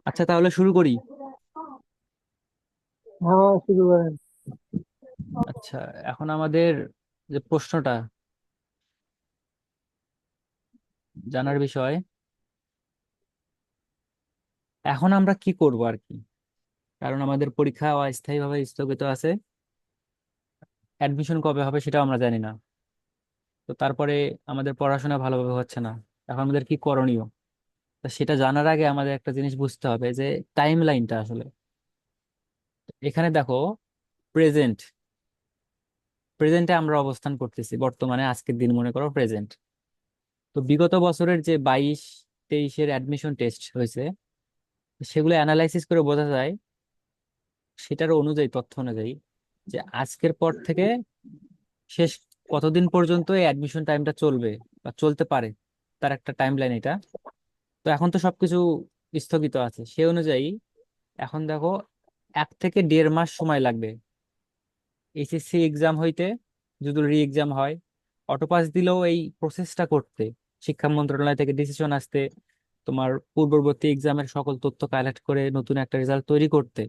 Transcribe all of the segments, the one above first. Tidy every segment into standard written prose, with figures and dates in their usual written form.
আচ্ছা, তাহলে শুরু করি। হ্যাঁ, শুরু করেন। আচ্ছা, এখন আমাদের যে প্রশ্নটা জানার বিষয়, এখন আমরা কি করব আর কি, কারণ আমাদের পরীক্ষা অস্থায়ীভাবে স্থগিত আছে। অ্যাডমিশন কবে হবে সেটাও আমরা জানি না। তো তারপরে আমাদের পড়াশোনা ভালোভাবে হচ্ছে না। এখন আমাদের কি করণীয়, তা সেটা জানার আগে আমাদের একটা জিনিস বুঝতে হবে যে টাইম লাইনটা আসলে। এখানে দেখো, প্রেজেন্ট প্রেজেন্টে আমরা অবস্থান করতেছি, বর্তমানে আজকের দিন মনে করো প্রেজেন্ট। তো বিগত বছরের যে 22-23-এর অ্যাডমিশন টেস্ট হয়েছে, সেগুলো অ্যানালাইসিস করে বোঝা যায়, সেটার অনুযায়ী, তথ্য অনুযায়ী, যে আজকের পর থেকে শেষ কতদিন পর্যন্ত এই অ্যাডমিশন টাইমটা চলবে বা চলতে পারে, তার একটা টাইম লাইন এটা। তো এখন তো সবকিছু স্থগিত আছে, সে অনুযায়ী এখন দেখো 1 থেকে 1.5 মাস সময় লাগবে এইচএসসি এক্সাম হইতে, যদি রি এক্সাম হয়। অটোপাস দিলেও এই প্রসেসটা করতে, শিক্ষা মন্ত্রণালয় থেকে ডিসিশন আসতে, তোমার পূর্ববর্তী এক্সামের সকল তথ্য কালেক্ট করে নতুন একটা রেজাল্ট তৈরি করতে,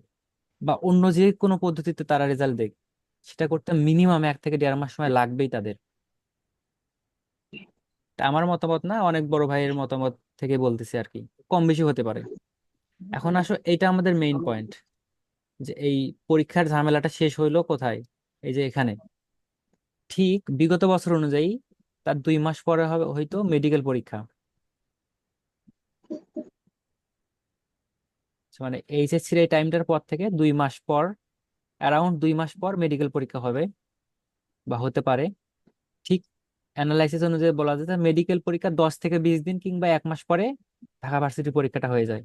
বা অন্য যে কোনো পদ্ধতিতে তারা রেজাল্ট দেখ, সেটা করতে মিনিমাম 1 থেকে 1.5 মাস সময় লাগবেই তাদের। তা আমার মতামত না, অনেক বড় ভাইয়ের মতামত থেকে বলতেছি আর কি, কম বেশি হতে পারে। এখন আসো, এটা আমাদের মেইন পয়েন্ট, যে এই পরীক্ষার ঝামেলাটা শেষ হইলো কোথায়? এই যে এখানে, ঠিক বিগত বছর অনুযায়ী তার 2 মাস পরে হবে হয়তো মেডিকেল পরীক্ষা। মানে এইচএসসির এই টাইমটার পর থেকে 2 মাস পর, অ্যারাউন্ড 2 মাস পর মেডিকেল পরীক্ষা হবে বা হতে পারে। ঠিক অ্যানালাইসিস অনুযায়ী বলা যায় মেডিকেল পরীক্ষা 10 থেকে 20 দিন কিংবা 1 মাস পরে ঢাকা ভার্সিটির পরীক্ষাটা হয়ে যায়।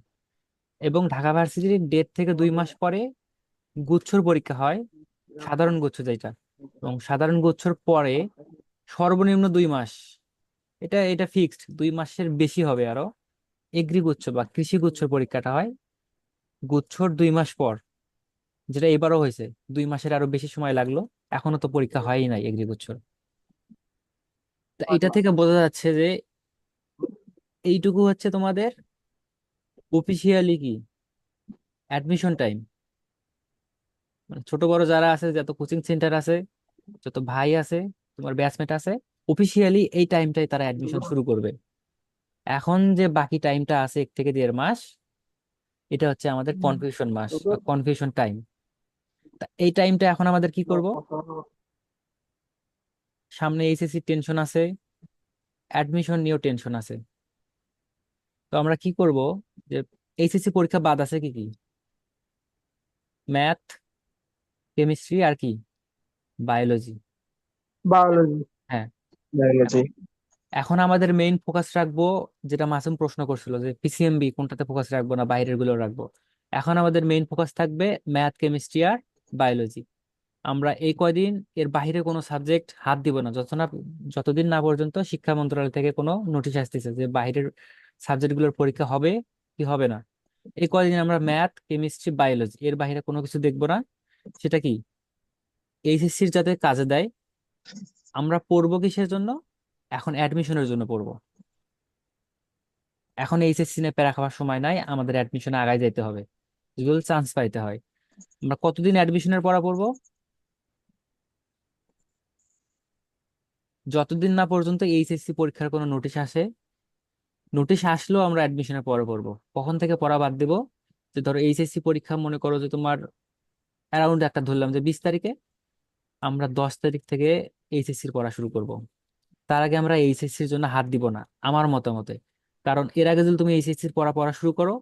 এবং ঢাকা ভার্সিটির ডেট থেকে 2 মাস পরে গুচ্ছর পরীক্ষা হয়, সাধারণ গুচ্ছ যেটা। এবং সাধারণ গুচ্ছর পরে সর্বনিম্ন 2 মাস, এটা এটা ফিক্সড, 2 মাসের বেশি হবে আরো, এগ্রি গুচ্ছ বা কৃষি গুচ্ছর পরীক্ষাটা হয় গুচ্ছর 2 মাস পর, যেটা এবারও হয়েছে। 2 মাসের আরো বেশি সময় লাগলো, এখনো তো পরীক্ষা হয়ই নাই এগ্রি গুচ্ছর। তা এটা থেকে বোঝা যাচ্ছে যে এইটুকু হচ্ছে তোমাদের অফিসিয়ালি কি অ্যাডমিশন টাইম। মানে ছোট বড় যারা আছে, যত কোচিং সেন্টার আছে, যত ভাই আছে, তোমার ব্যাচমেট আছে, অফিসিয়ালি এই টাইমটাই তারা অ্যাডমিশন শুরু করবে। এখন যে বাকি টাইমটা আছে 1 থেকে 1.5 মাস, এটা হচ্ছে আমাদের কনফিউশন মাস বা কনফিউশন টাইম। তা এই টাইমটা এখন আমাদের কি করব? সামনে এইচএসসি টেনশন আছে, অ্যাডমিশন নিয়েও টেনশন আছে। তো আমরা কি করব? যে এইচএসসি পরীক্ষা বাদ আছে কি কি? ম্যাথ, কেমিস্ট্রি আর কি, বায়োলজি। বায়োলজি। হ্যাঁ। বায়োলজি। এখন আমাদের মেইন ফোকাস রাখবো, যেটা মাসুম প্রশ্ন করছিল যে পিসিএমবি কোনটাতে ফোকাস রাখবো না বাইরের গুলো রাখবো। এখন আমাদের মেইন ফোকাস থাকবে ম্যাথ, কেমিস্ট্রি আর বায়োলজি। আমরা এই কয়দিন এর বাইরে কোনো সাবজেক্ট হাত দিব না, যতদিন না পর্যন্ত শিক্ষা মন্ত্রণালয় থেকে কোনো নোটিশ আসতেছে যে বাইরের সাবজেক্টগুলোর পরীক্ষা হবে কি হবে না। এই কয়দিন আমরা ম্যাথ, কেমিস্ট্রি, বায়োলজি, এর বাইরে কোনো কিছু দেখবো না। সেটা কি, এইচএসসির যাতে কাজে দেয়। আমরা পড়বো কিসের জন্য? এখন অ্যাডমিশনের জন্য পড়বো। এখন এইচএসসি নিয়ে প্যারা খাওয়ার সময় নাই, আমাদের অ্যাডমিশনে আগায় যেতে হবে যদি চান্স পাইতে হয়। আমরা কতদিন অ্যাডমিশনের পড়া পড়বো? যতদিন না পর্যন্ত এইচএসসি পরীক্ষার কোনো নোটিশ আসে। নোটিশ আসলেও আমরা অ্যাডমিশনের পরে পড়বো। কখন থেকে পড়া বাদ দেবো? যে ধরো এইচএসসি পরীক্ষা মনে করো যে তোমার অ্যারাউন্ড একটা ধরলাম যে 20 তারিখে, আমরা 10 তারিখ থেকে এইচএসসির পড়া শুরু করব। তার আগে আমরা এইচএসসির জন্য হাত দিব না আমার মতামতে। কারণ এর আগে যদি তুমি এইচএসসির পড়া পড়া শুরু করো,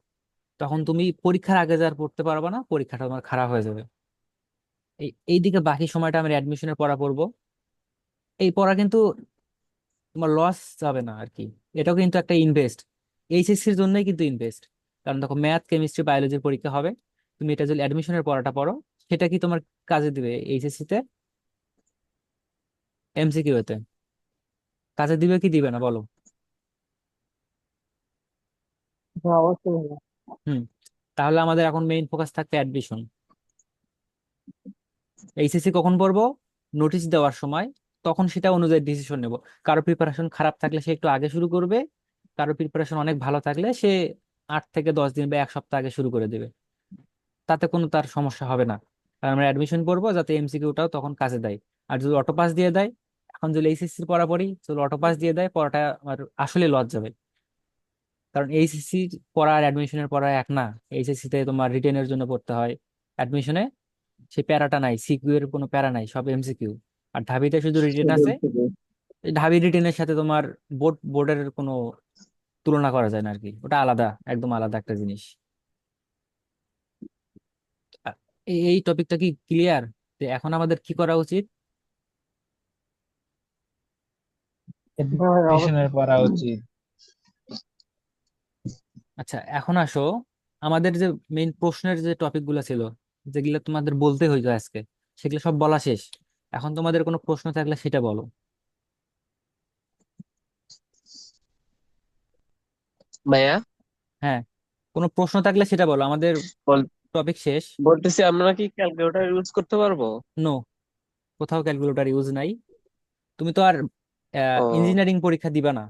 তখন তুমি পরীক্ষার আগে যা আর পড়তে পারবে না, পরীক্ষাটা তোমার খারাপ হয়ে যাবে। এইদিকে বাকি সময়টা আমরা অ্যাডমিশনের পড়া পড়বো। এই পড়া কিন্তু তোমার লস যাবে না আর কি, এটাও কিন্তু একটা ইনভেস্ট, এইচএসসির জন্যই কিন্তু ইনভেস্ট। কারণ দেখো, ম্যাথ, কেমিস্ট্রি, বায়োলজির পরীক্ষা হবে, তুমি এটা যদি অ্যাডমিশনের পড়াটা পড়ো, সেটা কি তোমার কাজে দিবে এইচএসসি তে, এমসিকিউ তে? কাজে দিবে কি দিবে না বলো? হ্যাঁ অবশ্যই ভাইয়া। হুম। তাহলে আমাদের এখন মেইন ফোকাস থাকবে অ্যাডমিশন। এইচএসসি কখন পড়বো? নোটিশ দেওয়ার সময়। তখন সেটা অনুযায়ী ডিসিশন নেব। কারো প্রিপারেশন খারাপ থাকলে সে একটু আগে শুরু করবে, কারো প্রিপারেশন অনেক ভালো থাকলে সে 8 থেকে 10 দিন বা 1 সপ্তাহ আগে শুরু করে দেবে। তাতে কোনো তার সমস্যা হবে না। আর আমরা অ্যাডমিশন করবো যাতে এমসিকিউটাও তখন কাজে দেয়। আর যদি অটো পাস দিয়ে দেয়, এখন যদি এইচএসসির পড়া পড়ি, যদি অটো পাস দিয়ে দেয়, পড়াটা আমার আসলে লস যাবে। কারণ এইচএসসি পড়া আর অ্যাডমিশনের পড়া এক না। এইচএসসি তে তোমার রিটেনের জন্য পড়তে হয়, অ্যাডমিশনে সেই প্যারাটা নাই, সিকিউ এর কোনো প্যারা নাই, সব এমসিকিউ। আর ঢাবিতে শুধু রিটেন শুধু আছে। শুধু এই ঢাবি রিটেনের সাথে তোমার বোর্ডের কোনো তুলনা করা যায় না আর কি, ওটা আলাদা, একদম আলাদা একটা জিনিস। এই টপিকটা কি ক্লিয়ার? এখন আমাদের কি করা উচিত? হ্যাঁ ভাইয়া এডমিশনের অবশ্যই। পড়া উচিত। আচ্ছা, এখন আসো আমাদের যে মেইন প্রশ্নের যে টপিক গুলো ছিল, যেগুলো তোমাদের বলতে হইতো আজকে, সেগুলো সব বলা শেষ। এখন তোমাদের কোনো প্রশ্ন থাকলে সেটা বলো। ভাইয়া, হ্যাঁ, কোনো প্রশ্ন থাকলে সেটা বলো, আমাদের বল- টপিক শেষ। বলতেছি আমরা কি ক্যালকুলেটর ইউজ করতে পারবো? নো, কোথাও ক্যালকুলেটর ইউজ নাই। তুমি তো আর ও, ইঞ্জিনিয়ারিং পরীক্ষা দিবা না,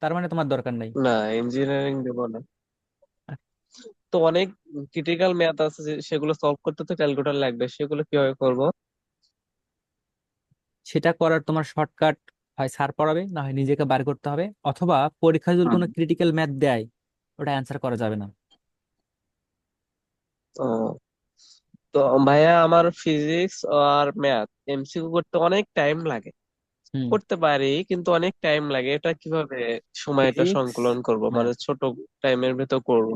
তার মানে তোমার দরকার নাই। না, ইঞ্জিনিয়ারিং দেবো না। তো অনেক ক্রিটিক্যাল ম্যাথ আছে সেগুলো সলভ করতে তো ক্যালকুলেটর লাগবে, সেগুলো কিভাবে করব? সেটা করার তোমার শর্টকাট, হয় স্যার পড়াবে, না হয় নিজেকে বার করতে হবে, অথবা পরীক্ষায় যদি হুম। কোনো ক্রিটিক্যাল ম্যাথ দেয়, ওটা অ্যান্সার করা যাবে না। ও, তো ভাইয়া আমার ফিজিক্স আর ম্যাথ এমসিকিউ করতে অনেক টাইম লাগে। হুম। করতে পারি কিন্তু অনেক টাইম লাগে, এটা কিভাবে সময়টা ফিজিক্স, সংকলন করব, মানে ম্যাথ, ছোট টাইমের ভেতর করবো?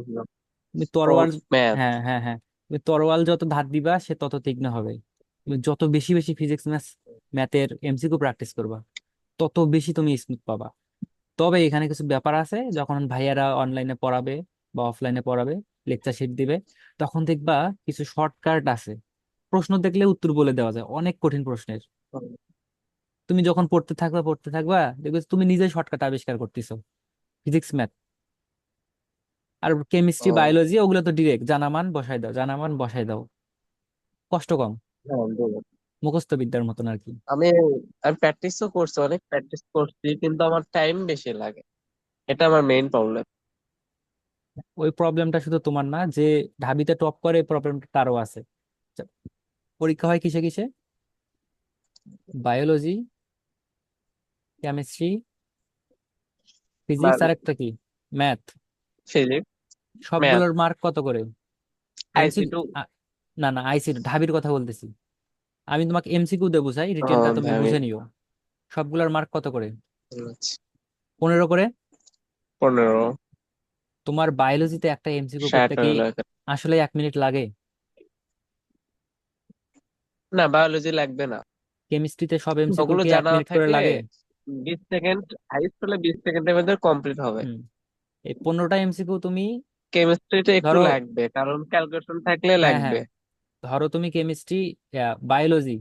তুমি ও, তরোয়াল, ম্যাথ। হ্যাঁ হ্যাঁ হ্যাঁ, তুমি তরোয়াল যত ধার দিবা সে তত তীক্ষ্ণ হবে। তুমি যত বেশি বেশি ফিজিক্স ম্যাথের এমসিকিউ প্র্যাকটিস করবা, তত বেশি তুমি স্মুথ পাবা। তবে এখানে কিছু ব্যাপার আছে, যখন ভাইয়ারা অনলাইনে পড়াবে বা অফলাইনে পড়াবে, লেকচার শিট দিবে, তখন দেখবা কিছু শর্টকাট আছে। প্রশ্ন দেখলে উত্তর বলে দেওয়া যায় অনেক কঠিন প্রশ্নের। তুমি যখন পড়তে থাকবা দেখবে তুমি নিজে শর্টকাট আবিষ্কার করতেছো। ফিজিক্স ম্যাথ আর কেমিস্ট্রি ও, বায়োলজি ওগুলো তো ডিরেক্ট জানা মান বসাই দাও, জানা মান বসাই দাও, কষ্ট কম, হ্যাঁ, দেবো। মুখস্থ বিদ্যার মতন আর কি। আমি আমি প্র্যাকটিসও করছি, অনেক প্র্যাকটিস করছি, কিন্তু আমার টাইম বেশি লাগে। এটা আমার মেইন প্রবলেম। ওই প্রবলেমটা শুধু তোমার না, যে ঢাবিতে টপ করে এই প্রবলেমটা তারও আছে। আচ্ছা, পরীক্ষা হয় কিসে কিসে? বায়োলজি, কেমিস্ট্রি, ফিজিক্স, আর একটা কি, ম্যাথ। ফিজিক্স, ম্যাথ, সবগুলোর মার্ক কত করে? আইসি এমসিকিউ, টু। না না, আইসি ঢাবির কথা বলতেছি। আমি তোমাকে এমসিকিউ দেবো, চাই রিটেনটা তুমি ভাই, বুঝে নিও। সবগুলোর মার্ক কত করে? আচ্ছা, 15 করে। 15। তোমার বায়োলজিতে একটা এমসিকিউ করতে 60 কি হলো আসলে 1 মিনিট লাগে? না, বায়োলজি লাগবে না। কেমিস্ট্রিতে সব এমসিকিউ ওগুলো কি এক জানা মিনিট করে থাকলে লাগে? 20 সেকেন্ড, হাইস্ট হলে 20 সেকেন্ডের মধ্যে কমপ্লিট হবে। হুম। এই 15টা এমসিকিউ তুমি, কেমিস্ট্রিতে একটু ধরো, লাগবে, কারণ ক্যালকুলেশন থাকলে হ্যাঁ লাগবে। হ্যাঁ, ধরো তুমি কেমিস্ট্রি, বায়োলজি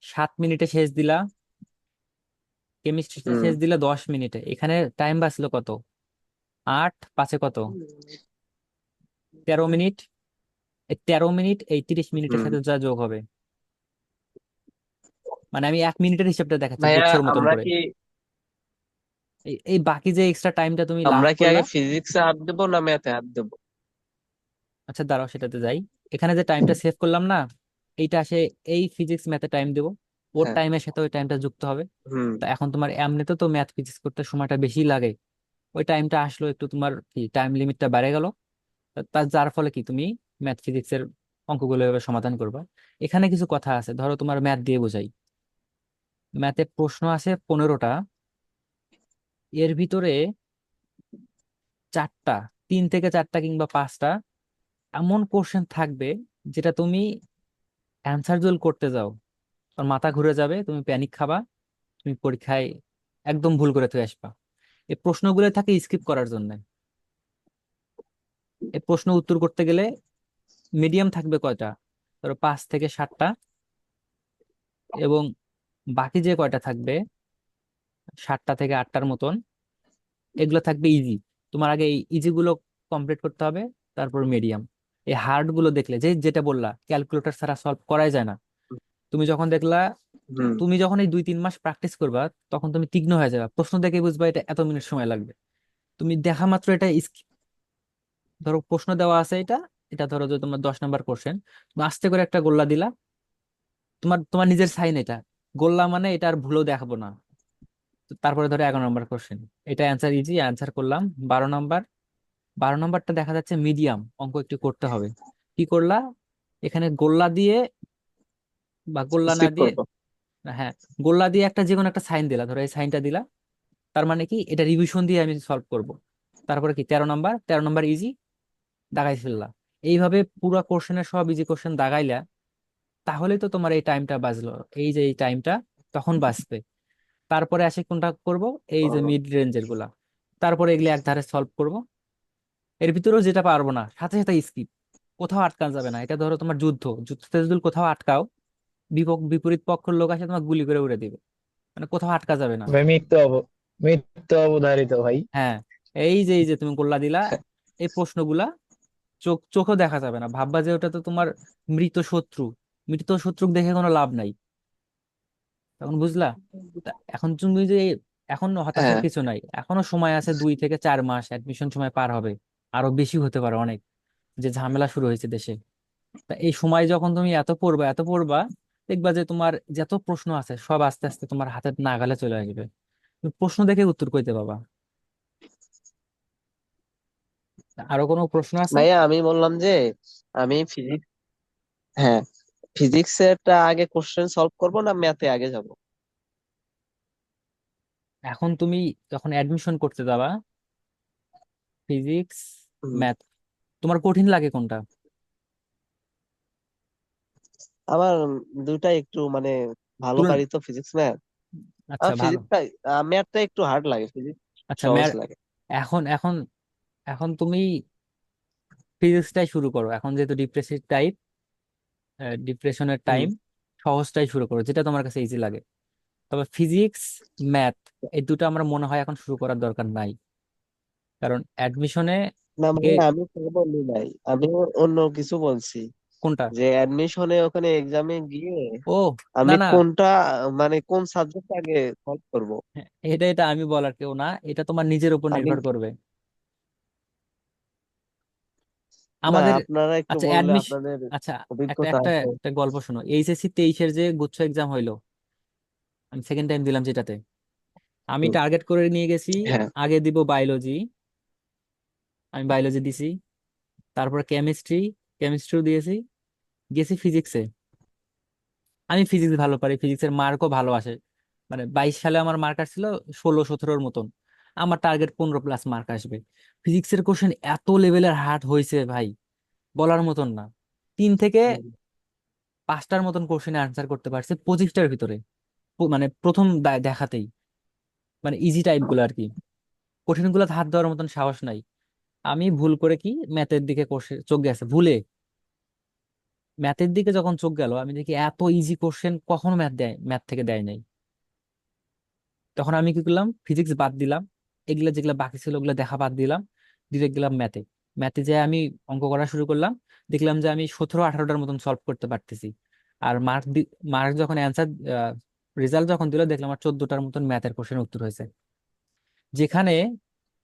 7 মিনিটে শেষ দিলা, কেমিস্ট্রিতে হুম। শেষ দিলা 10 মিনিটে, এখানে টাইম বাঁচলো কত? 8 5 কত? 13 মিনিট। এই 13 মিনিট এই 30 মিনিটের হুম। সাথে যা যোগ হবে, মানে আমি 1 মিনিটের হিসাবটা দেখাচ্ছি ভাইয়া, গুচ্ছের মতন আমরা করে। কি এই বাকি যে এক্সট্রা টাইমটা তুমি লাভ আমরা কি করলা। আগে ফিজিক্সে হাত দেবো না ম্যাথে হাত দেবো? আচ্ছা দাঁড়াও, সেটাতে যাই। এখানে যে টাইমটা সেভ করলাম না, এইটা আসে এই ফিজিক্স ম্যাথে টাইম দেবো, ওর হ্যাঁ। টাইমের সাথে ওই টাইমটা যুক্ত হবে। হুম। তা এখন তোমার এমনিতে তো ম্যাথ ফিজিক্স করতে সময়টা বেশি লাগে, ওই টাইমটা আসলো একটু, তোমার কি টাইম লিমিটটা বেড়ে গেল। তার যার ফলে কি তুমি ম্যাথ ফিজিক্সের অঙ্কগুলো এভাবে সমাধান করবা। এখানে কিছু কথা আছে, ধরো তোমার ম্যাথ দিয়ে বোঝাই। ম্যাথে প্রশ্ন আছে 15টা, এর ভিতরে 4টা, 3 থেকে 4টা কিংবা 5টা এমন কোশ্চেন থাকবে, যেটা তুমি অ্যান্সার যদি করতে যাও তোমার মাথা ঘুরে যাবে, তুমি প্যানিক খাবা, তুমি পরীক্ষায় একদম ভুল করে তুই আসবা। এই প্রশ্নগুলো থাকে স্কিপ করার জন্য। এই প্রশ্ন উত্তর করতে গেলে মিডিয়াম থাকবে কয়টা? ধরো 5 থেকে 7টা, এবং বাকি যে কয়টা থাকবে 7টা থেকে 8টার মতন, এগুলো থাকবে ইজি। তোমার আগে এই ইজি গুলো কমপ্লিট করতে হবে, তারপর মিডিয়াম। এই হার্ড গুলো দেখলে, যে যেটা বললা ক্যালকুলেটর ছাড়া সলভ করাই যায় না, তুমি যখন দেখলা, হুম। তুমি যখন এই 2-3 মাস প্র্যাকটিস করবা, তখন তুমি তীক্ষ্ণ হয়ে যাবে, প্রশ্ন দেখে বুঝবা এটা এত মিনিট সময় লাগবে। তুমি দেখা মাত্র এটা ধরো প্রশ্ন দেওয়া আছে, এটা এটা ধরো যে তোমার 10 নাম্বার কোশ্চেন, তুমি আস্তে করে একটা গোল্লা দিলা, তোমার তোমার নিজের সাইন এটা, গোল্লা মানে এটা আর ভুলেও দেখাবো না। তো তারপরে ধরো 11 নাম্বার কোশ্চেন, এটা অ্যান্সার ইজি, অ্যান্সার করলাম। 12 নাম্বার, 12 নাম্বারটা দেখা যাচ্ছে মিডিয়াম, অঙ্ক একটু করতে হবে। কি করলা, এখানে গোল্লা দিয়ে বা গোল্লা না স্কিপ দিয়ে, করবো। হ্যাঁ, গোল্লা দিয়ে একটা যে কোনো একটা সাইন দিলা, ধরো এই সাইনটা দিলা, তার মানে কি এটা রিভিশন দিয়ে আমি সলভ করব। তারপরে কি 13 নাম্বার, 13 নাম্বার ইজি, দাগাই ফেললা। এইভাবে পুরো কোশ্চেনের সব ইজি কোশ্চেন দাগাইলা, তাহলেই তো তোমার এই টাইমটা বাঁচলো, এই যে এই টাইমটা তখন বাঁচবে। তারপরে আসে কোনটা করব, এই যে মিড রেঞ্জের গুলা, তারপরে এগুলি এক ধারে সলভ করব। এর ভিতরেও যেটা পারবো না, সাথে সাথে স্কিপ, কোথাও আটকানো যাবে না। এটা ধরো তোমার যুদ্ধ, যুদ্ধতে যদি কোথাও আটকাও, বিপরীত পক্ষের লোক আসে তোমাকে গুলি করে উড়ে দিবে, মানে কোথাও আটকা যাবে না। ভাই মৃত্যু অবধারিত ভাই। হ্যাঁ, এই যে তুমি গোল্লা দিলা, এই প্রশ্নগুলা চোখও দেখা যাবে না, ভাববা যে ওটা তো তোমার মৃত শত্রু, মৃত শত্রু দেখে কোনো লাভ নাই। তখন বুঝলা? তা এখন তুমি যে, এখন হতাশার হ্যাঁ। কিছু নাই, এখনো সময় আছে, 2 থেকে 4 মাস, অ্যাডমিশন সময় পার হবে, আরো বেশি হতে পারে অনেক, যে ঝামেলা শুরু হয়েছে দেশে। তা এই সময় যখন তুমি এত পড়বা, দেখবা যে তোমার যত প্রশ্ন আছে সব আস্তে আস্তে তোমার হাতের নাগালে চলে আসবে, তুমি প্রশ্ন দেখে উত্তর কইতে পাবা। আরো কোনো প্রশ্ন আছে? ভাইয়া আমি বললাম যে আমি ফিজিক্স, হ্যাঁ, ফিজিক্সেরটা আগে কোশ্চেন সলভ করবো না ম্যাথে আগে যাব? এখন তুমি যখন অ্যাডমিশন করতে যাবা, ফিজিক্স, হুম। ম্যাথ, তোমার কঠিন লাগে কোনটা? আমার দুইটাই একটু মানে ভালো তুলনা, পারি তো, ফিজিক্স ম্যাথ। আচ্ছা আমার ভালো। ফিজিক্সটা, ম্যাথটা একটু হার্ড লাগে, ফিজিক্স আচ্ছা সহজ লাগে। এখন এখন এখন তুমি ফিজিক্সটাই শুরু করো, এখন যেহেতু ডিপ্রেসিভ টাইপ, ডিপ্রেশনের হুম। টাইম, সহজটাই শুরু করো যেটা তোমার কাছে ইজি লাগে। তবে ফিজিক্স, ম্যাথ, এই দুটো আমার মনে হয় এখন শুরু করার দরকার নাই, কারণ অ্যাডমিশনে না আগে, মানে আমি তো বলি নাই, আমি অন্য কিছু বলছি, কোনটা? যে অ্যাডমিশনে ওখানে এক্সামে গিয়ে ও, না আমি না, কোনটা মানে কোন সাবজেক্ট আগে সলভ করব। এটা আমি বলার কেউ না, এটা তোমার নিজের উপর আমি, নির্ভর করবে। না আমাদের, আপনারা একটু আচ্ছা বললে অ্যাডমিশন, আপনাদের আচ্ছা একটা অভিজ্ঞতা একটা আছে। একটা গল্প শোনো। এইচএসসি 23-এর যে গুচ্ছ এক্সাম হইলো, আমি সেকেন্ড টাইম দিলাম যেটাতে, আমি হুম। টার্গেট করে নিয়ে গেছি, হ্যাঁ। আগে দিব বায়োলজি, আমি বায়োলজি দিছি, তারপর কেমিস্ট্রিও দিয়েছি, গেছি ফিজিক্সে। আমি ফিজিক্স ভালো পারি, ফিজিক্সের মার্কও ভালো আসে, মানে 22 সালে আমার মার্ক আসছিল 16-17-র মতন, আমার টার্গেট 15+ মার্ক আসবে। ফিজিক্সের কোশ্চেন এত লেভেলের হার্ড হয়েছে ভাই, বলার মতন না। 3 থেকে 5টার মতন কোশ্চেন আনসার করতে পারছে 25টার ভিতরে, মানে প্রথম দেখাতেই, মানে ইজি টাইপ গুলো আর কি, কঠিন গুলো হাত দেওয়ার মতন সাহস নাই। আমি ভুল করে কি, ম্যাথের দিকে চোখ গেছে ভুলে, ম্যাথের দিকে যখন চোখ গেল, আমি দেখি এত ইজি কোশ্চেন কখনো ম্যাথ থেকে দেয় নাই। তখন আমি কি করলাম, ফিজিক্স বাদ দিলাম, এগুলা যেগুলা বাকি ছিল ওগুলা দেখা বাদ দিলাম, ডিরেক্ট গেলাম ম্যাথে। ম্যাথে যে আমি অঙ্ক করা শুরু করলাম, দেখলাম যে আমি 17-18টার মতন সলভ করতে পারতেছি। আর মার্ক যখন অ্যান্সার, রেজাল্ট যখন দিল, দেখলাম আমার 14টার মতন ম্যাথের কোশ্চেন উত্তর হয়েছে, যেখানে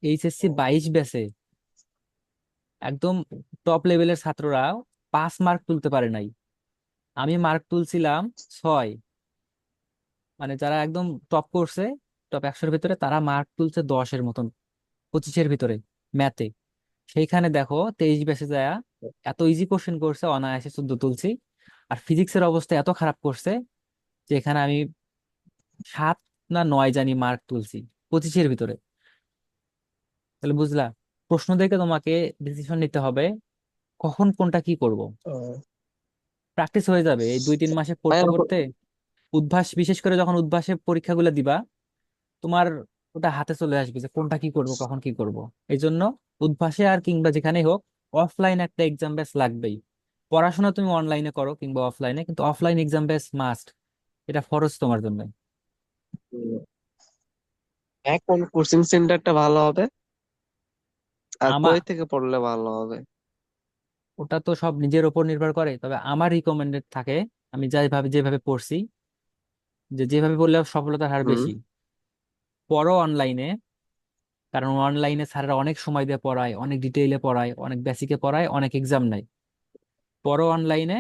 এইচএসসি 22 ব্যাচে একদম টপ লেভেলের ছাত্ররা 5 মার্ক তুলতে পারে নাই, আমি মার্ক তুলছিলাম 6। মানে যারা একদম টপ করছে, টপ 100-র ভিতরে, তারা মার্ক তুলছে 10-এর মতন, 25-এর ভিতরে ম্যাথে। সেইখানে দেখো 23 ব্যাচে যায় এত ইজি কোশ্চেন করছে, অনায়াসে 14 তুলছি। আর ফিজিক্সের অবস্থা এত খারাপ করছে যে এখানে আমি 7 না 9 জানি মার্ক তুলছি 25-এর ভিতরে। তাহলে বুঝলা, প্রশ্ন দেখে তোমাকে ডিসিশন নিতে হবে কখন কোনটা কি করব। ও, প্র্যাকটিস হয়ে যাবে এই 2-3 মাসে ভাই পড়তে পড়তে, উদ্ভাস, বিশেষ করে যখন উদ্ভাসে পরীক্ষাগুলো দিবা, তোমার ওটা হাতে চলে আসবে যে কোনটা কি করব, কখন কি করব। এই জন্য উদ্ভাসে আর কিংবা যেখানেই হোক, অফলাইন একটা এক্সাম ব্যাচ লাগবেই। পড়াশোনা তুমি অনলাইনে করো কিংবা অফলাইনে, কিন্তু অফলাইন এক্সাম ব্যাচ মাস্ট, এটা ফরজ তোমার জন্য। হ্যাঁ, কোন কোচিং সেন্টারটা ভালো হবে? আর আমা কই থেকে পড়লে ভালো হবে? ওটা তো সব নিজের উপর নির্ভর করে, তবে আমার রিকমেন্ডেড থাকে, আমি যেভাবে যেভাবে পড়ছি, যে যেভাবে পড়লে সফলতার হার হুম। বেশি, পড়ো অনলাইনে। কারণ অনলাইনে স্যাররা অনেক সময় দিয়ে পড়ায়, অনেক ডিটেইলে পড়ায়, অনেক বেসিকে পড়ায়, অনেক এক্সাম নেয়। পড়ো অনলাইনে,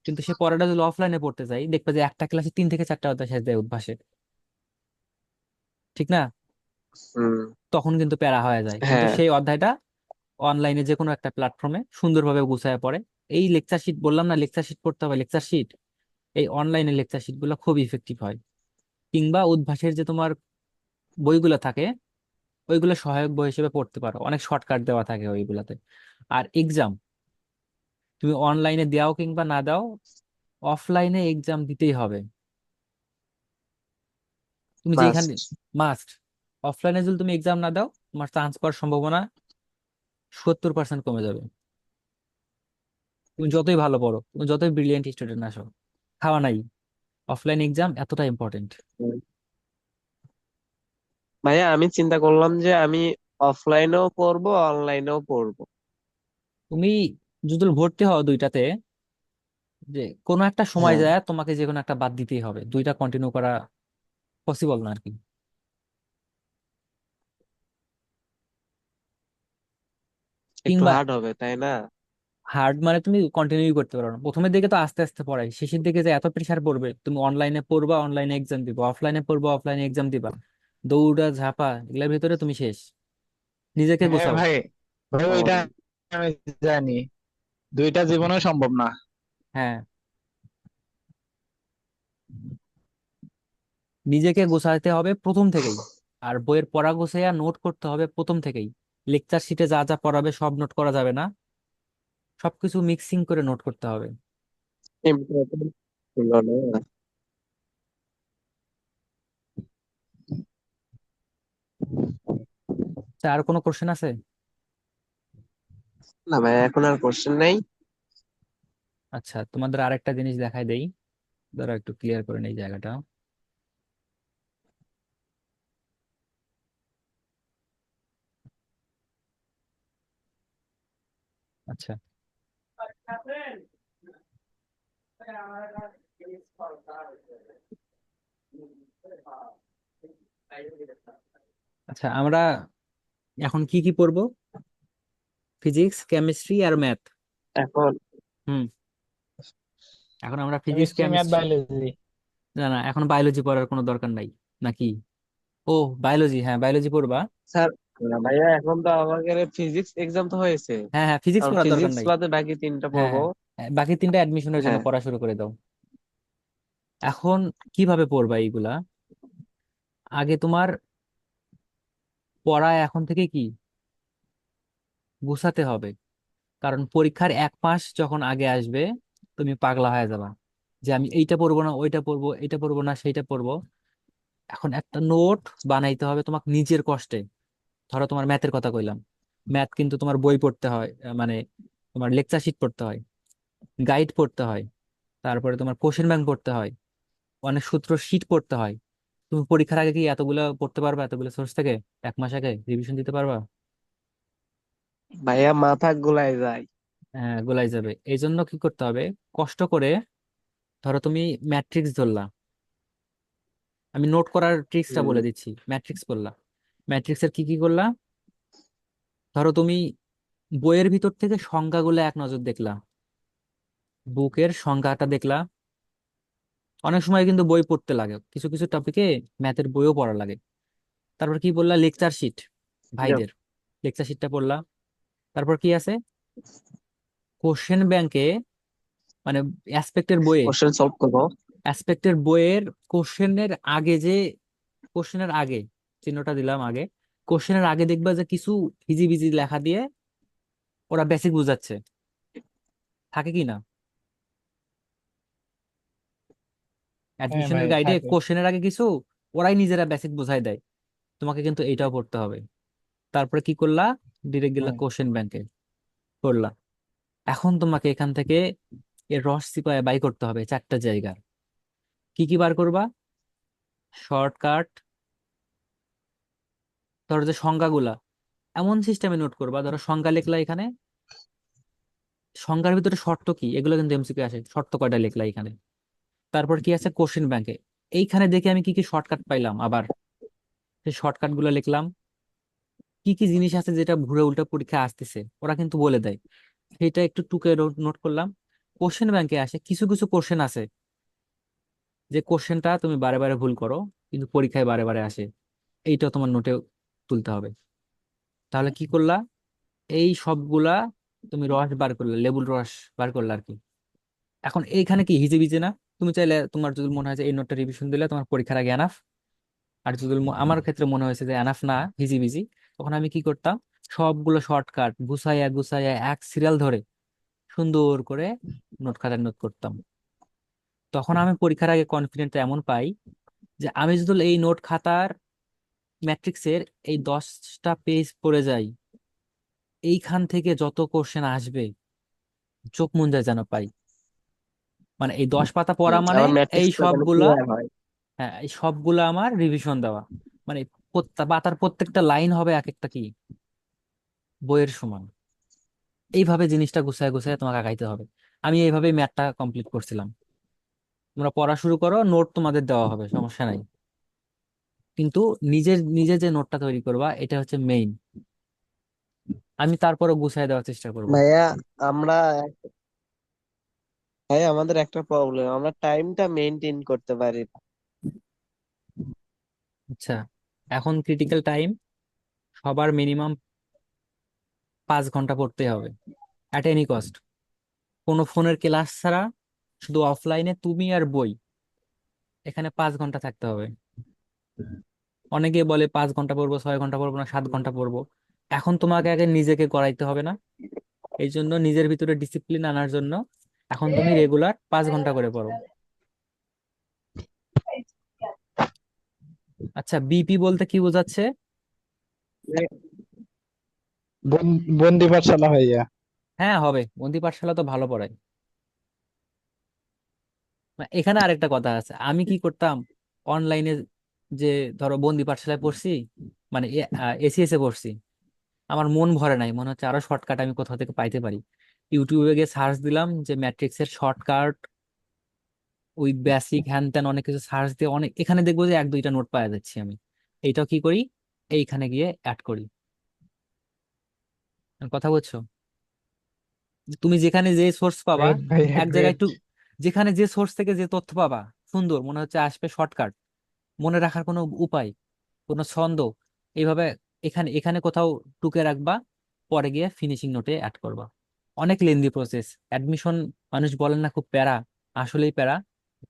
কিন্তু সে পড়াটা যদি অফলাইনে পড়তে চাই, দেখবে যে একটা ক্লাসে 3 থেকে 4টা অধ্যায় শেষ দেয় উদ্ভাসে, ঠিক না? হুম। তখন কিন্তু প্যারা হয়ে যায়, কিন্তু হ্যাঁ। সেই অধ্যায়টা অনলাইনে যে কোনো একটা প্ল্যাটফর্মে সুন্দরভাবে গুছায় পড়ে। এই লেকচার শিট বললাম না, লেকচার শিট পড়তে হবে, লেকচার শিট, এই অনলাইনে লেকচার শিট গুলো খুব ইফেক্টিভ হয়। কিংবা উদ্ভাসের যে তোমার বইগুলো থাকে, ওইগুলো সহায়ক বই হিসেবে পড়তে পারো, অনেক শর্টকাট দেওয়া থাকে ওইগুলাতে। আর এক্সাম তুমি অনলাইনে দাও কিংবা না দাও, অফলাইনে এক্সাম দিতেই হবে। তুমি যেখানে, মাস্ট। মাস্ট। অফলাইনে যদি তুমি এক্সাম না দাও, তোমার চান্স পাওয়ার সম্ভাবনা 70% কমে যাবে। তুমি যতই ভালো পড়ো, তুমি যতই ব্রিলিয়েন্ট স্টুডেন্ট আসো, খাওয়া নাই। অফলাইন এক্সাম এতটা ইম্পর্টেন্ট। ভাইয়া আমি চিন্তা করলাম যে আমি অফলাইনেও পড়বো অনলাইনেও পড়বো। তুমি যদি ভর্তি হও দুইটাতে, যে কোনো একটা সময় হ্যাঁ। যায় তোমাকে যে কোনো একটা বাদ দিতেই হবে, দুইটা কন্টিনিউ করা পসিবল না আর কি। একটু কিংবা হার্ড হবে তাই না? হার্ড মানে তুমি কন্টিনিউ করতে পারো না, প্রথমের দিকে তো আস্তে আস্তে পড়াই, শেষের দিকে যে এত প্রেসার পড়বে, তুমি অনলাইনে পড়বা, অনলাইনে এক্সাম দিবা, অফলাইনে পড়বা, অফলাইনে এক্সাম দিবা, দৌড়া ঝাঁপা এগুলোর ভিতরে তুমি শেষ। নিজেকে হ্যাঁ গোছাও। ভাই, ভাই ও, ওইটা আমি জানি, দুইটা জীবনে সম্ভব না। হ্যাঁ, নিজেকে গোছাতে হবে প্রথম থেকেই। আর বইয়ের পড়া গোছাইয়া নোট করতে হবে প্রথম থেকেই। লেকচার শিটে যা যা পড়াবে সব নোট করা যাবে না, সবকিছু মিক্সিং করে নোট করতে হবে। ইম্পর্টেন্ট ছিল না। তা আর কোনো কোশ্চেন আছে? না ভাই, এখন আর কোশ্চেন নেই। আচ্ছা, তোমাদের আরেকটা জিনিস দেখাই দেই, ধরো একটু ক্লিয়ার করে নেই জায়গাটা। আচ্ছা, আচ্ছা, আমরা এখন কি কি পড়বো? ফিজিক্স, কেমিস্ট্রি আর ম্যাথ। এখন হুম, এখন আমরা physics, chemistry, math, chemistry, biology. না না, এখন বায়োলজি পড়ার কোনো দরকার নাই নাকি? ও, বায়োলজি, হ্যাঁ বায়োলজি পড়বা। স্যার, না ভাইয়া এখন তো আমাদের ফিজিক্স এক্সাম তো হয়েছে। হ্যাঁ হ্যাঁ, ফিজিক্স কারণ পড়ার দরকার ফিজিক্স নাই। বাদে বাকি তিনটা হ্যাঁ পড়বো। হ্যাঁ, বাকি 3টা অ্যাডমিশনের জন্য হ্যাঁ। পড়া শুরু করে দাও। এখন কিভাবে পড়বা এইগুলা? আগে তোমার পড়া এখন থেকে কি গুছাতে হবে। কারণ পরীক্ষার 1 মাস যখন আগে আসবে, তুমি পাগলা হয়ে যাবা, যে আমি এইটা পড়বো না, ওইটা পড়বো, এইটা পড়বো না, সেইটা পড়বো। এখন একটা নোট বানাইতে হবে তোমাকে নিজের কষ্টে। ধরো তোমার ম্যাথের কথা কইলাম, ম্যাথ কিন্তু তোমার বই পড়তে হয়, মানে তোমার লেকচার শিট পড়তে হয়, গাইড পড়তে হয়, তারপরে তোমার কোশ্চেন ব্যাংক পড়তে হয়, অনেক সূত্র শিট পড়তে হয়। তুমি পরীক্ষার আগে কি এতগুলো পড়তে পারবা? এতগুলো সোর্স থেকে 1 মাস আগে রিভিশন দিতে পারবা? ভাইয়া মাথা গোলাই যায়। হ্যাঁ, গোলাই যাবে। এই জন্য কি করতে হবে, কষ্ট করে, ধরো তুমি ম্যাট্রিক্স ধরলা, আমি নোট করার ট্রিক্সটা হুম। বলে দিচ্ছি। ম্যাট্রিক্স পড়লা, ম্যাট্রিক্সের কি কি করলা, ধরো তুমি বইয়ের ভিতর থেকে সংখ্যাগুলো এক নজর দেখলা, বুকের সংখ্যাটা দেখলা। অনেক সময় কিন্তু বই পড়তে লাগে, কিছু কিছু টপিকে ম্যাথের বইও পড়া লাগে। তারপর কি বললা, লেকচার শিট, ভাইদের লেকচার শিটটা পড়লা। তারপর কি আছে, কোশ্চেন ব্যাংকে, মানে অ্যাসপেক্টের বইয়ে, কোশ্চেন সলভ করবো। অ্যাসপেক্টের বইয়ের কোশ্চেনের আগে যে, কোশ্চেনের আগে চিহ্নটা দিলাম আগে, কোশ্চেনের আগে দেখবা যে কিছু হিজিবিজি লেখা দিয়ে ওরা বেসিক বুঝাচ্ছে, থাকে কি না? হ্যাঁ অ্যাডমিশনের ভাই গাইডে থাকে। কোশ্চেনের আগে কিছু ওরাই নিজেরা বেসিক বুঝাই দেয়, তোমাকে কিন্তু এইটাও পড়তে হবে। তারপরে কি করলা, ডিরেক্ট গেলা হুম। কোশ্চেন ব্যাংকে, করলা। এখন তোমাকে এখান থেকে এর রস চিপায় বাই করতে হবে 4টা জায়গা। কি কি বার করবা? শর্টকাট, ধরো যে সংজ্ঞাগুলা, এমন সিস্টেমে নোট করবা, ধরো সংখ্যা লিখলা এখানে, সংখ্যার ভিতরে শর্ত কি, এগুলো কিন্তু এমসিকিউ আসে, শর্ত কয়টা লিখলা এখানে। তারপর কি আছে কোশ্চেন ব্যাংকে, এইখানে দেখে আমি কি কি শর্টকাট পাইলাম, আবার সেই শর্টকাট গুলো লিখলাম। কি কি জিনিস আছে যেটা ঘুরে উল্টা পরীক্ষা আসতেছে ওরা কিন্তু বলে দেয়, সেটা একটু টুকে নোট করলাম। কোশ্চেন ব্যাংকে আসে কিছু কিছু কোশ্চেন আছে যে কোশ্চেনটা তুমি বারে বারে ভুল করো কিন্তু পরীক্ষায় বারে বারে আসে, এইটা তোমার নোটে তুলতে হবে। তাহলে কি করলা, এই সবগুলা তুমি রস বার করলে, লেবুর রস বার করলে আর কি। এখন এইখানে কি হিজিবিজি না, তুমি চাইলে তোমার যদি মনে হয় যে এই নোটটা রিভিশন দিলে তোমার পরীক্ষার আগে এনাফ, আর যদি আমার ক্ষেত্রে মনে হয়েছে যে এনাফ না, হিজিবিজি, তখন আমি কি করতাম, সবগুলো শর্টকাট গুছাইয়া গুছাইয়া এক সিরিয়াল ধরে সুন্দর করে নোট খাতায় নোট করতাম। তখন আমি পরীক্ষার আগে কনফিডেন্ট এমন পাই যে আমি যদি এই নোট খাতার ম্যাট্রিক্সের এই 10টা পেজ পড়ে যাই, এইখান থেকে যত কোশ্চেন আসবে চোখ মুন্দায় যেন পাই। মানে এই 10 পাতা পড়া মানে আমার এই ম্যাট্রিক্সটা যেন সবগুলা, ক্লিয়ার হয়। হ্যাঁ এই সবগুলা আমার রিভিশন দেওয়া। মানে পাতার প্রত্যেকটা লাইন হবে এক একটা কি বইয়ের সমান। এইভাবে জিনিসটা গুছায় গুছায় তোমাকে আগাইতে হবে। আমি এইভাবে ম্যাথটা কমপ্লিট করছিলাম। তোমরা পড়া শুরু করো, নোট তোমাদের দেওয়া হবে, সমস্যা নাই, কিন্তু নিজের নিজে যে নোটটা তৈরি করবা এটা হচ্ছে মেইন। আমি তারপরে গুছায় দেওয়ার চেষ্টা করব। ভাইয়া, আমরা ভাই আমাদের একটা প্রবলেম, আমরা টাইমটা মেনটেন করতে পারি না। আচ্ছা, এখন ক্রিটিক্যাল টাইম সবার মিনিমাম 5 ঘন্টা পড়তে হবে, অ্যাট এনি কস্ট। কোনো ফোনের ক্লাস ছাড়া, শুধু অফলাইনে তুমি আর বই, এখানে 5 ঘন্টা থাকতে হবে। অনেকে বলে 5 ঘন্টা পড়বো, 6 ঘন্টা পড়বো না, 7 ঘন্টা পড়বো। এখন তোমাকে আগে নিজেকে করাইতে হবে না, এই জন্য নিজের ভিতরে ডিসিপ্লিন আনার জন্য এখন তুমি রেগুলার 5 ঘন্টা করে পড়ো। আচ্ছা, বিপি বলতে কি বোঝাচ্ছে? বন্দি পাঠশালা ভাইয়া। হ্যাঁ হবে, বন্দি পাঠশালা তো ভালো পড়ায়। না, এখানে আরেকটা কথা আছে, আমি কি করতাম অনলাইনে, যে ধরো বন্দি পাঠশালায় পড়ছি, মানে এসিএস এ পড়ছি, আমার মন ভরে নাই, মনে হচ্ছে আরো শর্টকাট আমি কোথাও থেকে পাইতে পারি। ইউটিউবে গিয়ে সার্চ দিলাম যে ম্যাট্রিক্স এর শর্টকাট, ওই বেসিক হ্যান ত্যান অনেক কিছু সার্চ দিয়ে অনেক, এখানে দেখবো যে 1-2টা নোট পাওয়া যাচ্ছে। আমি এইটাও কি করি, এইখানে গিয়ে অ্যাড করি। কথা বলছো, তুমি যেখানে যে সোর্স পাবা, গ্রেট ভাইয়া এক জায়গায় গ্রেট। একটু, যেখানে যে সোর্স থেকে যে তথ্য পাবা সুন্দর মনে হচ্ছে আসবে শর্টকাট, মনে রাখার কোনো উপায়, কোনো ছন্দ, এইভাবে এখানে এখানে কোথাও টুকে রাখবা, পরে গিয়ে ফিনিশিং নোটে অ্যাড করবা। অনেক লেন্দি প্রসেস অ্যাডমিশন, মানুষ বলেন না খুব প্যারা, আসলেই প্যারা।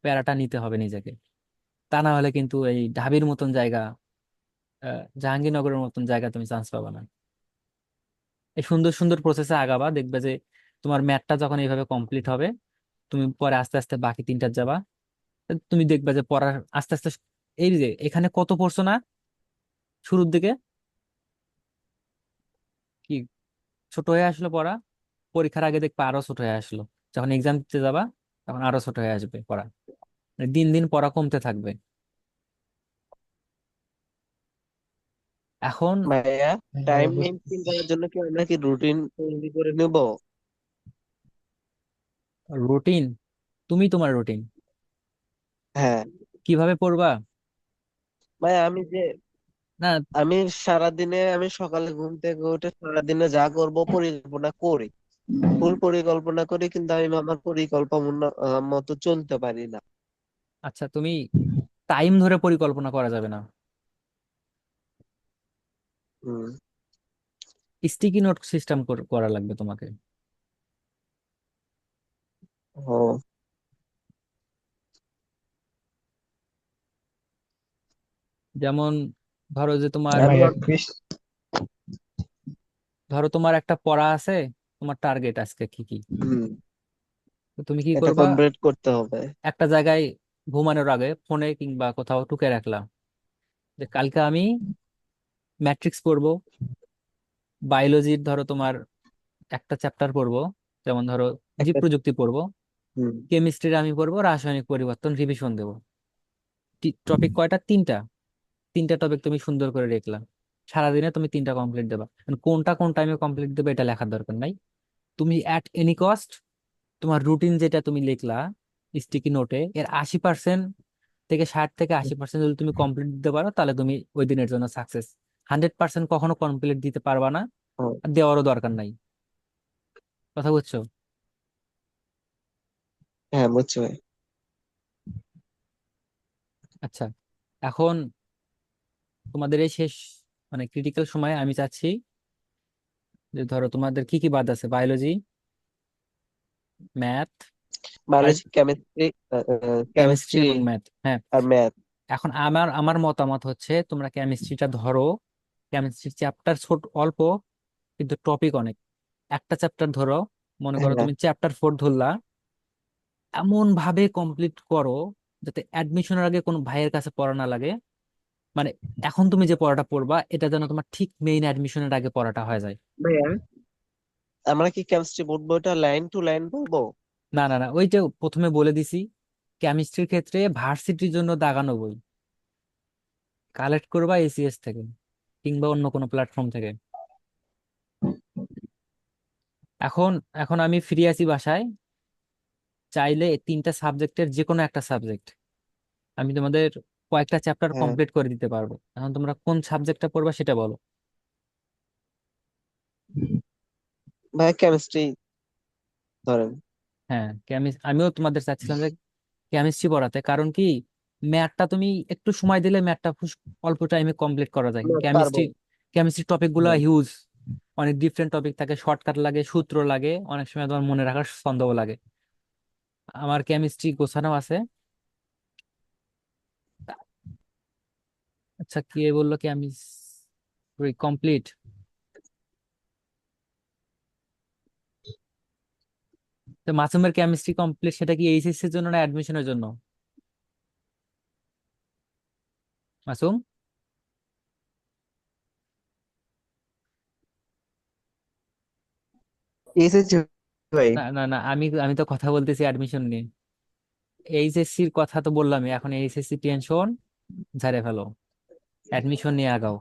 প্যারাটা নিতে হবে নিজেকে, তা না হলে কিন্তু এই ঢাবির মতন জায়গা, জাহাঙ্গীরনগরের মতন জায়গা তুমি চান্স পাবা না। এই সুন্দর সুন্দর প্রসেসে আগাবা, দেখবে যে তোমার ম্যাথটা যখন এইভাবে কমপ্লিট হবে, তুমি পরে আস্তে আস্তে বাকি 3টা যাবা, তুমি দেখবে যে পড়ার আস্তে আস্তে, এই যে এখানে কত পড়ছো না শুরুর দিকে, কি ছোট হয়ে আসলো পড়া, পরীক্ষার আগে দেখবে আরো ছোট হয়ে আসলো, যখন এক্সাম দিতে যাবা তখন আরো ছোট হয়ে আসবে পড়া। মানে দিন দিন পড়া কমতে থাকবে। এখন ভাইয়া, হ্যাঁ, টাইম মেনটেন করার জন্য কি আমরা কি রুটিন তৈরি করে নেব? রুটিন, তুমি তোমার রুটিন হ্যাঁ কিভাবে পড়বা? ভাইয়া, আমি যে না, আমি সারাদিনে আমি সকালে ঘুম থেকে উঠে সারাদিনে যা করব পরিকল্পনা করি, ফুল পরিকল্পনা করি, কিন্তু আমি আমার পরিকল্পনা মতো চলতে পারি না। আচ্ছা, তুমি টাইম ধরে পরিকল্পনা করা যাবে না, হুম। স্টিকি নোট সিস্টেম করা লাগবে তোমাকে। ও। যেমন ধরো যে তোমার, আমি ভাইয়া ক্রিস। ধরো তোমার একটা পড়া আছে, তোমার টার্গেট আজকে কি কি, হুম, তো তুমি কি এটা করবা, কমপ্লিট করতে হবে। একটা জায়গায় ঘুমানোর আগে ফোনে কিংবা কোথাও টুকে রাখলাম যে কালকে আমি ম্যাট্রিক্স পড়বো, বায়োলজির ধরো তোমার একটা চ্যাপ্টার পড়বো, যেমন ধরো জীব একটা। প্রযুক্তি পড়বো, হুম। কেমিস্ট্রির আমি পড়বো রাসায়নিক পরিবর্তন, রিভিশন দেবো। টপিক কয়টা, 3টা, 3টা টপিক তুমি সুন্দর করে দেখলা, সারাদিনে তুমি 3টা কমপ্লিট দেবা। এখন কোনটা কোন টাইমে কমপ্লিট দেবে এটা লেখার দরকার নাই। তুমি অ্যাট এনি কস্ট তোমার রুটিন যেটা তুমি লিখলা স্টিকি নোটে, এর 80% থেকে 60 থেকে 80% যদি তুমি কমপ্লিট দিতে পারো, তাহলে তুমি ওই দিনের জন্য সাকসেস। 100% কখনো কমপ্লিট দিতে পারবা না, ও, আর দেওয়ারও দরকার নাই। কথা বুঝছো? হ্যাঁ বুঝছি ভাই। আচ্ছা, এখন তোমাদের এই শেষ মানে ক্রিটিক্যাল সময়ে আমি চাচ্ছি যে ধরো তোমাদের কি কি বাদ আছে: বায়োলজি, ম্যাথ আর বায়োলজি, কেমিস্ট্রি, কেমিস্ট্রি কেমিস্ট্রি এবং ম্যাথ। হ্যাঁ, আর ম্যাথ। এখন আমার আমার মতামত হচ্ছে তোমরা কেমিস্ট্রিটা ধরো। কেমিস্ট্রির চ্যাপ্টার ছোট অল্প, কিন্তু টপিক অনেক। একটা চ্যাপ্টার ধরো, মনে করো হ্যাঁ তুমি চ্যাপ্টার 4 ধরলা, এমন ভাবে কমপ্লিট করো যাতে অ্যাডমিশনের আগে কোনো ভাইয়ের কাছে পড়া না লাগে। মানে এখন তুমি যে পড়াটা পড়বা এটা যেন তোমার ঠিক মেইন অ্যাডমিশনের আগে পড়াটা হয়ে যায়। ভাইয়া, আমরা কি কেমিস্ট্রি বোর্ড বইটা লাইন টু লাইন পড়বো? না না না, ওই যে প্রথমে বলে দিছি, কেমিস্ট্রির ক্ষেত্রে ভার্সিটির জন্য দাগানো বই কালেক্ট করবা এসিএস থেকে কিংবা অন্য কোনো প্ল্যাটফর্ম থেকে। এখন এখন আমি ফ্রি আছি বাসায়, চাইলে 3টা সাবজেক্টের যে কোনো একটা সাবজেক্ট আমি তোমাদের কয়েকটা চ্যাপ্টার হ্যাঁ কমপ্লিট করে দিতে পারবো। এখন তোমরা কোন সাবজেক্টটা পড়বা সেটা বলো। ভাইয়া, কেমিস্ট্রি ধরেন। হ্যাঁ, আমিও তোমাদের চাচ্ছিলাম যে কেমিস্ট্রি পড়াতে, কারণ কি ম্যাথটা তুমি একটু সময় দিলে ম্যাথটা অল্প টাইমে কমপ্লিট করা যায়। ম্যাথ পারবো। কেমিস্ট্রি টপিক গুলো হ্যাঁ হিউজ, অনেক ডিফারেন্ট টপিক থাকে, শর্টকাট লাগে, সূত্র লাগে, অনেক সময় তোমার মনে রাখার ছন্দও লাগে। আমার কেমিস্ট্রি গোছানো আছে। আচ্ছা, কে বললো কি আমি কমপ্লিট? তো মাসুমের কেমিস্ট্রি কমপ্লিট, সেটা কি এইচএসসি এর জন্য না অ্যাডমিশনের জন্য? মাসুম, এসেছি ভাই। না না না, আমি আমি তো কথা বলতেছি অ্যাডমিশন নিয়ে। এইচএসসির কথা তো বললামই, এখন এইচএসসি টেনশন ঝাড়ে ফেলো, অ্যাডমিশন নিয়ে আগাও,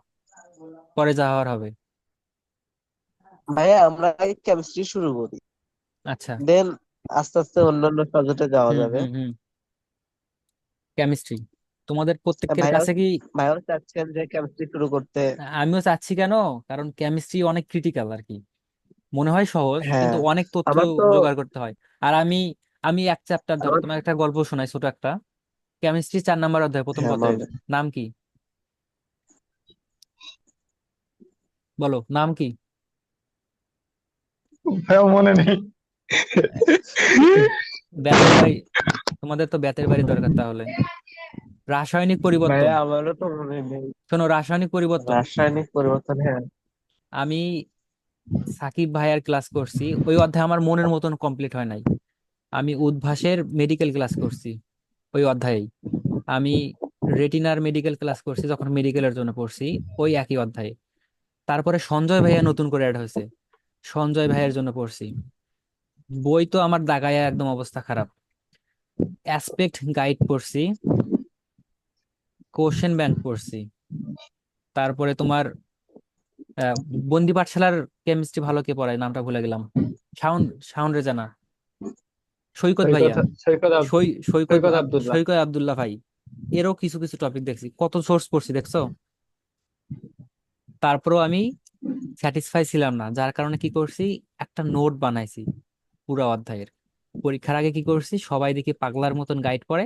পরে যা হওয়ার হবে। ভাইয়া, আমরা আগে কেমিস্ট্রি শুরু করি, আচ্ছা। দেন আস্তে আস্তে অন্যান্য সাবজেক্টে যাওয়া হুম যাবে। হুম হুম। কেমিস্ট্রি তোমাদের প্রত্যেকের ভাইয়া, কাছে কি? ভাইয়াও চাচ্ছেন যে কেমিস্ট্রি শুরু করতে। আমিও চাচ্ছি, কেন? কারণ কেমিস্ট্রি অনেক ক্রিটিক্যাল আর কি। মনে হয় সহজ, হ্যাঁ, কিন্তু অনেক তথ্য আমার তো জোগাড় করতে হয়। আর আমি আমি এক চ্যাপ্টার ধরো আমার তোমার একটা গল্প শোনাই ছোট একটা। কেমিস্ট্রি 4 নাম্বার অধ্যায়, প্রথম হ্যাঁ পত্রের বলেন। নাম কি? বলো নাম কি? ভাইয়া মনে নেই। বেতের বাড়ি। তোমাদের তো বেতের বাড়ি দরকার তাহলে। রাসায়নিক পরিবর্তন। ভাইয়া, আমারও তো মনে নেই। শোনো, রাসায়নিক পরিবর্তন। রাসায়নিক পরিবর্তন, হ্যাঁ। আমি সাকিব ভাইয়ার ক্লাস করছি, ওই অধ্যায় আমার মনের মতন কমপ্লিট হয় নাই। আমি উদ্ভাসের মেডিকেল ক্লাস করছি ওই অধ্যায়েই। আমি রেটিনার মেডিকেল ক্লাস করছি যখন মেডিকেলের জন্য পড়ছি, ওই একই অধ্যায়ে। তারপরে সঞ্জয় ভাইয়া নতুন করে অ্যাড হয়েছে, সঞ্জয় ভাইয়ের জন্য পড়ছি। বই তো আমার দাগায় একদম অবস্থা খারাপ। অ্যাসপেক্ট গাইড পড়ছি, কোশ্চেন ব্যাংক পড়ছি। তারপরে তোমার আহ, বন্দি পাঠশালার কেমিস্ট্রি ভালো কে পড়ায় নামটা ভুলে গেলাম। শাওন, শাওন রেজা না, সৈকত ভাইয়া। সৈকত সৈকত সৈকত আব্দুল্লাহ। সৈকত আব্দুল্লাহ ভাই, এরও কিছু কিছু টপিক দেখছি, কত সোর্স পড়ছি দেখছো। তারপরেও আমি স্যাটিসফাই ছিলাম না, যার কারণে কি করছি, একটা নোট বানাইছি পুরো অধ্যায়ের। পরীক্ষার আগে কি করছি, সবাই দেখি পাগলার মতন গাইড পড়ে,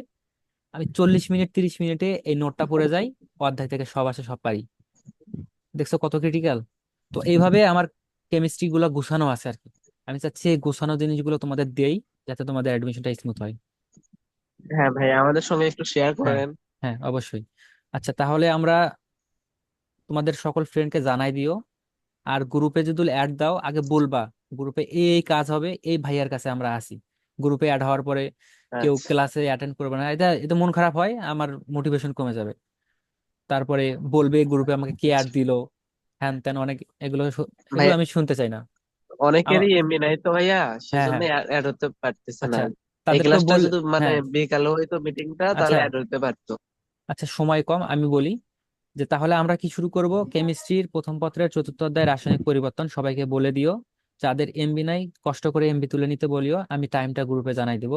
আমি 40 মিনিট 30 মিনিটে এই নোটটা পড়ে যাই, অধ্যায় থেকে সব আসে সব পারি। দেখছো কত ক্রিটিক্যাল। তো এইভাবে আমার কেমিস্ট্রি গুলো গুছানো আছে আর কি। আমি চাচ্ছি এই গোছানো জিনিসগুলো তোমাদের দেই, যাতে তোমাদের অ্যাডমিশনটা স্মুথ হয়। হ্যাঁ ভাই, আমাদের সঙ্গে একটু শেয়ার হ্যাঁ, করেন। হ্যাঁ অবশ্যই। আচ্ছা, তাহলে আমরা তোমাদের সকল ফ্রেন্ডকে জানাই দিও। আর গ্রুপে যদি অ্যাড দাও, আগে বলবা গ্রুপে এই এই কাজ হবে, এই ভাইয়ার কাছে আমরা আসি। গ্রুপে অ্যাড হওয়ার পরে কেউ আচ্ছা ক্লাসে অ্যাটেন্ড করবে না, এটা এটা মন খারাপ হয়, আমার মোটিভেশন কমে যাবে। তারপরে বলবে গ্রুপে আমাকে কে অ্যাড আচ্ছা। দিলো, হ্যান ত্যান অনেক, এগুলো এগুলো ভাইয়া, আমি শুনতে চাই না। আমার, অনেকেরই এমবি নাই তো ভাইয়া, হ্যাঁ সেজন্য হ্যাঁ। অ্যাড হতে পারতেছে না। আচ্ছা, এই তাদেরকে ক্লাসটা বল। যদি মানে হ্যাঁ, বিকালে হইতো মিটিংটা, আচ্ছা তাহলে অ্যাড হইতে পারতো। আচ্ছা, সময় কম, আমি বলি যে তাহলে আমরা কি শুরু করব, কেমিস্ট্রির প্রথম পত্রের চতুর্থ অধ্যায় রাসায়নিক পরিবর্তন সবাইকে বলে দিও। যাদের এমবি নাই কষ্ট করে এমবি তুলে নিতে বলিও, আমি টাইমটা গ্রুপে জানাই দিব।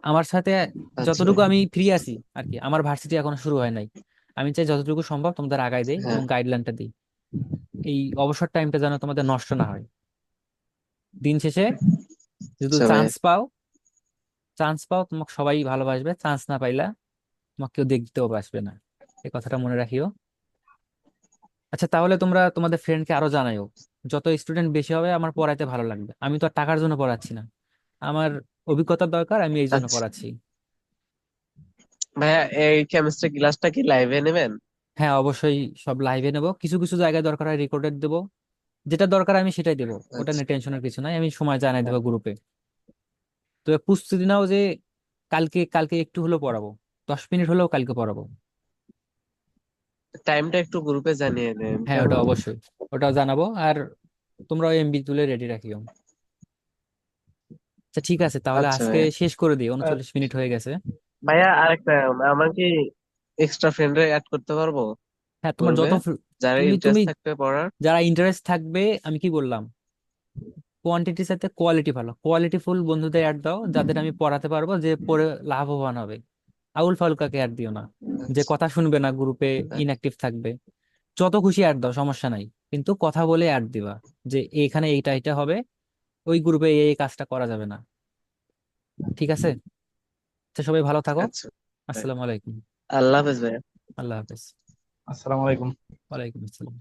আমার সাথে আচ্ছা যতটুকু ভাই। আমি ফ্রি আছি আর কি, আমার ভার্সিটি এখনো শুরু হয় নাই, আমি চাই যতটুকু সম্ভব তোমাদের আগায় দেই হ্যাঁ। এবং গাইডলাইনটা দিই। এই অবসর টাইমটা যেন তোমাদের নষ্ট না হয়। দিন শেষে যদি আচ্ছা ভাই। চান্স পাও তোমাকে সবাই ভালোবাসবে, চান্স না পাইলা তোমাকে কেউ দেখতেও বাসবে না। এই কথাটা মনে রাখিও। আচ্ছা তাহলে তোমরা তোমাদের ফ্রেন্ডকে আরো জানাইও। যত স্টুডেন্ট বেশি হবে আমার পড়াইতে ভালো লাগবে, আমি তো আর টাকার জন্য পড়াচ্ছি না, আমার অভিজ্ঞতার দরকার, আমি এই জন্য আচ্ছা পড়াচ্ছি। ভাইয়া, এই কেমিস্ট্রি ক্লাসটা কি লাইভে নেবেন? হ্যাঁ অবশ্যই, সব লাইভে নেবো, কিছু কিছু জায়গায় দরকার হয় রেকর্ডেড দেবো, যেটা দরকার আমি সেটাই দেবো, ওটা আচ্ছা। নিয়ে টেনশনের কিছু নাই, আমি সময় জানাই দেবো গ্রুপে। তো প্রস্তুতি নাও যে কালকে কালকে একটু হলেও পড়াবো, 10 মিনিট হলেও কালকে পড়াবো। টাইমটা একটু গ্রুপে জানিয়ে দেন হ্যাঁ ওটা কেমন? অবশ্যই, ওটাও জানাবো। আর তোমরা এমবি তুলে রেডি রাখিও। আচ্ছা ঠিক আছে, তাহলে আচ্ছা আজকে ভাইয়া। শেষ করে দিই, 39 মিনিট হয়ে গেছে। ভাইয়া আরেকটা, আমার কি এক্সট্রা ফ্রেন্ডে অ্যাড করতে পারবো হ্যাঁ তোমার গ্রুপে, যত যারা তুমি তুমি ইন্টারেস্ট থাকবে পড়ার? যারা ইন্টারেস্ট থাকবে, আমি কি বললাম, কোয়ান্টিটির সাথে কোয়ালিটি, ভালো কোয়ালিটিফুল বন্ধুদের অ্যাড দাও যাদের আমি পড়াতে পারবো, যে পড়ে লাভবান হবে। আউল ফাউল কাকে অ্যাড দিও না, যে আচ্ছা কথা শুনবে না, গ্রুপে আচ্ছা। ইনঅ্যাক্টিভ থাকবে। যত খুশি অ্যাড দাও, সমস্যা নাই, কিন্তু কথা বলে অ্যাড দিবা, যে এখানে এইটা এটা হবে, ওই গ্রুপে এই এই কাজটা করা যাবে না। ঠিক আছে? আচ্ছা সবাই ভালো থাকো। আচ্ছা ভাই। আসসালামু আলাইকুম। আল্লাহ হাফেজ ভাইয়া। আল্লাহ হাফেজ। আসসালামু আলাইকুম। ওয়ালাইকুম আসসালাম।